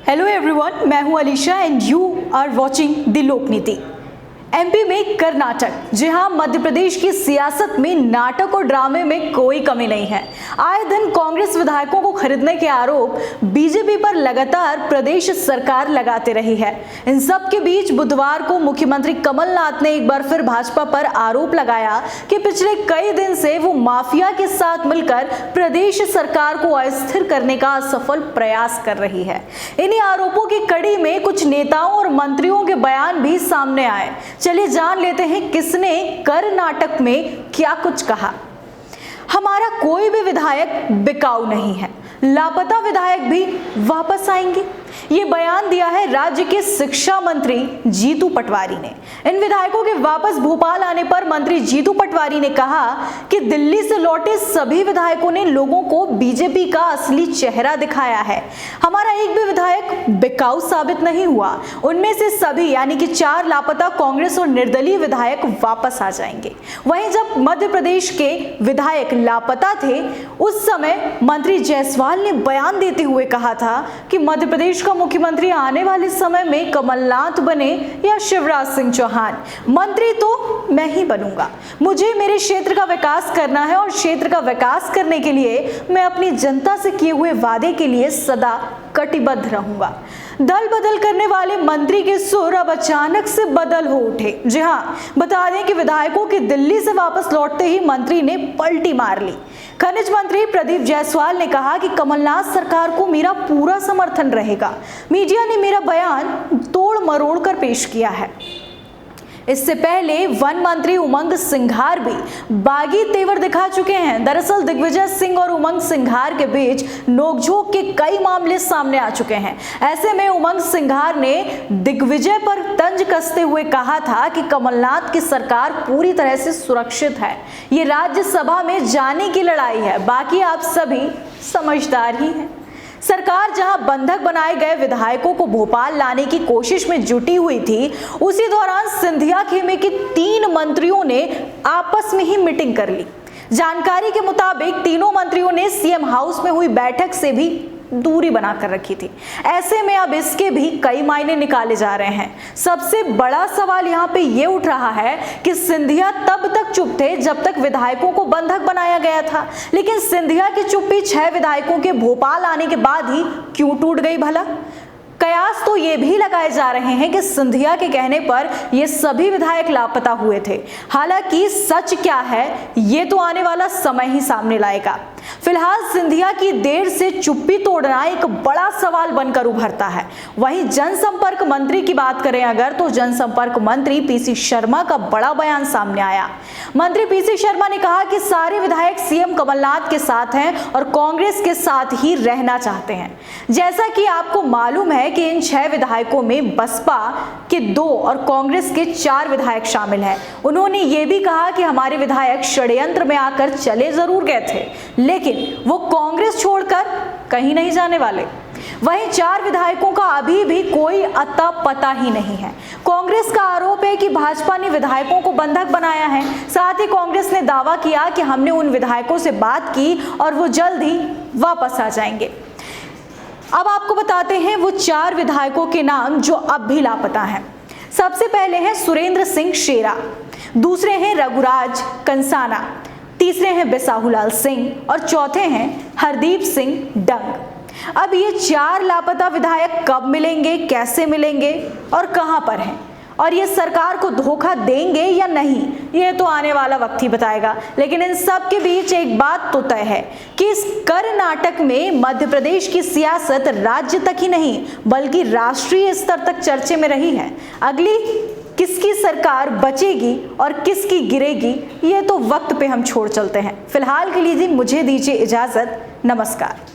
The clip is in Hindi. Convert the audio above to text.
हेलो एवरीवन, मैं हूं Alisha and you are watching the Lokniti. MP में कर्नाटक, जी हाँ, मध्य प्रदेश की सियासत में नाटक और ड्रामे में कोई कमी नहीं है। आए दिन कांग्रेस विधायकों को खरीदने के आरोप बीजेपी पर लगातार प्रदेश सरकार लगाते रही है। इन सब के बीच बुधवार को मुख्यमंत्री कमलनाथ ने एक बार फिर भाजपा पर आरोप लगाया कि पिछले कई दिन से वो माफिया के साथ मिलकर प्रदेश सरकार को अस्थिर करने का असफल प्रयास कर रही है। इन्हीं आरोपों की कड़ी में कुछ नेताओं और मंत्रियों के बयान भी सामने आए। चलिए जान लेते हैं किसने कर्नाटक में क्या कुछ कहा। हमारा कोई भी विधायक बिकाऊ नहीं है, लापता विधायक भी वापस आएंगे, ये बयान दिया है राज्य के शिक्षा मंत्री जीतू पटवारी ने। इन विधायकों के वापस भोपाल आने पर मंत्री जीतू पटवारी ने कहा कि दिल्ली से लौटे सभी विधायकों ने लोगों को बीजेपी का असली चेहरा दिखाया है। हमारा एक भी विधायक बिकाऊ साबित नहीं हुआ। उनमें से सभी यानी कि 4 लापता कांग्रेस और निर्दलीय विधायक वापस आ जाएंगे। वहीं जब मध्य प्रदेश के विधायक लापता थे, उस समय मंत्री जायसवाल ने बयान देते हुए कहा था कि मध्य प्रदेश का मुख्यमंत्री आने वाले समय में कमलनाथ बने या शिवराज सिंह चौहान, मंत्री तो मैं ही बनूंगा। मुझे मेरे क्षेत्र का विकास करना है और क्षेत्र का विकास करने के लिए मैं अपनी जनता से किए हुए वादे के लिए सदा कटिबद्ध रहूंगा। दल बदल करने वाले मंत्री के सुर अब अचानक से बदल हो उठे। जी हाँ, बता दें कि विधायकों के दिल्ली से वापस लौटते ही मंत्री ने पलटी मार ली। खनिज मंत्री प्रदीप जायसवाल ने कहा कि कमलनाथ सरकार को मेरा पूरा समर्थन रहेगा। मीडिया ने मेरा बयान तोड़ मरोड़ कर पेश किया है। इससे पहले वन मंत्री उमंग सिंघार भी बागी तेवर दिखा चुके हैं। दरअसल दिग्विजय सिंह और उमंग सिंघार के बीच नोकझोंक के कई मामले सामने आ चुके हैं। ऐसे में उमंग सिंघार ने दिग्विजय पर तंज कसते हुए कहा था कि कमलनाथ की सरकार पूरी तरह से सुरक्षित है, ये राज्यसभा में जाने की लड़ाई है, बाकी आप सभी समझदार ही हैं। सरकार जहां बंधक बनाए गए विधायकों को भोपाल लाने की कोशिश में जुटी हुई थी, उसी दौरान सिंधिया खेमे के 3 मंत्रियों ने आपस में ही मीटिंग कर ली। जानकारी के मुताबिक तीनों मंत्रियों ने सीएम हाउस में हुई बैठक से भी दूरी बनाकर रखी थी। ऐसे में अब इसके भी कई मायने निकाले जा रहे हैं। सबसे बड़ा सवाल यहाँ पे ये उठ रहा है कि सिंधिया तब तक चुप थे जब तक विधायकों को बंधक बनाया गया था, लेकिन सिंधिया की चुप्पी 6 विधायकों के भोपाल आने के बाद ही क्यों टूट गई भला? कयास तो ये भी लगाए जा रहे हैं कि सिंधिया के कहने पर ये सभी विधायक लापता हुए थे। हालांकि सच क्या है ये तो आने वाला समय ही सामने लाएगा। फिलहाल सिंधिया की देर से चुप्पी तोड़ना एक बड़ा सवाल बनकर उभरता है। वहीं जनसंपर्क मंत्री की बात करें अगर, तो जनसंपर्क मंत्री पीसी शर्मा का बड़ा बयान सामने आया। मंत्री पीसी शर्मा ने कहा कि सारे विधायक सीएम कमलनाथ के साथ हैं और कांग्रेस के साथ ही रहना चाहते हैं। जैसा कि आपको मालूम है कि इन 6 विधायकों में बसपा के 2 और कांग्रेस के 4 विधायक शामिल हैं। उन्होंने ये भी कहा कि हमारे विधायक षड्यंत्र में आकर चले जरूर गए थे, लेकिन वो कांग्रेस छोड़कर कहीं नहीं जाने वाले। वहीं 4 विधायकों का अभी भी कोई अता पता ही नहीं है। कांग्रेस का आरोप है कि भाजपा ने विधायकों को बंधक बनाया है। साथ ही कांग्रेस ने दावा किया कि हमने उन विधायकों से बात की और वो जल्द ही वापस आ जाएंगे। अब आपको बताते हैं वो 4 विधायकों के नाम जो अब भी लापता हैं। सबसे पहले हैं सुरेंद्र सिंह शेरा, दूसरे हैं रघुराज कंसाना, तीसरे हैं बिसाहुलाल सिंह और चौथे हैं हरदीप सिंह डंग। अब ये 4 लापता विधायक कब मिलेंगे, कैसे मिलेंगे और कहां पर हैं, और ये सरकार को धोखा देंगे या नहीं, ये तो आने वाला वक्त ही बताएगा। लेकिन इन सब के बीच एक बात तो तय है कि इस कर्नाटक में मध्य प्रदेश की सियासत राज्य तक ही नहीं बल्कि राष्ट्रीय स्तर तक चर्चे में रही है। अगली किसकी सरकार बचेगी और किसकी गिरेगी, ये तो वक्त पे हम छोड़ चलते हैं। फिलहाल के लिए मुझे दीजिए इजाजत। नमस्कार।